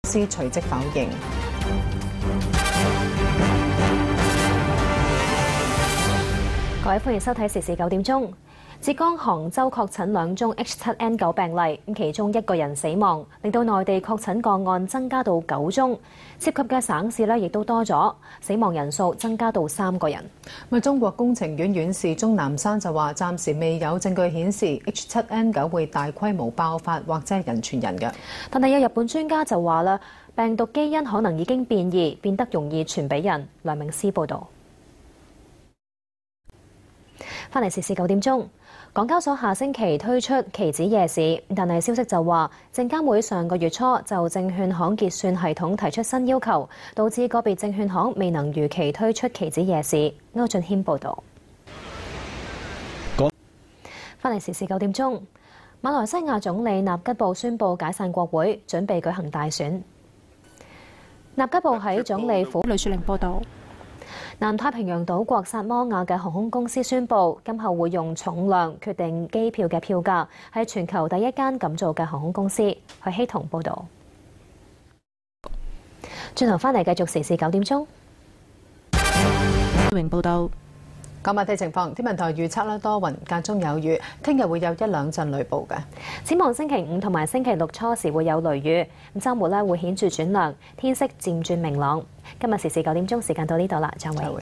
司隨即否認。各位歡迎收睇時事9點鐘。浙江杭州確診2宗 H7N9 病例，其中1個人死亡，令到內地確診個案增加到9宗，涉及嘅省市亦都多咗，死亡人數增加到3個人。中國工程院院士鍾南山就話，暫時未有證據顯示 H7N9 會大規模爆發或者係人傳人嘅。但係有日本專家就話啦，病毒基因可能已經變異，變得容易傳俾人。梁明思報導。翻嚟時事9點鐘，港交所下星期推出期指夜市，但係消息就話，證監會上個月初就證券行結算系統提出新要求，導致個別證券行未能如期推出期指夜市。歐俊軒報導。翻嚟時事9點鐘，馬來西亞總理納吉布宣布解散國會，準備舉行大選。納吉布喺總理府。呂雪玲報導。南太平洋島國薩摩亞嘅航空公司宣布，今後會用重量決定機票嘅票價，係全球第一間咁做嘅航空公司。許希彤報導。轉頭翻嚟繼續時事9點鐘。榮報導。講埋天氣情況，天文台預測多雲間中有雨，聽日會有1-2陣雷暴嘅。展望星期5同埋星期6初時會有雷雨，週末會顯著轉涼，天色漸轉明朗。今日時事9點鐘時間到呢度啦，張偉。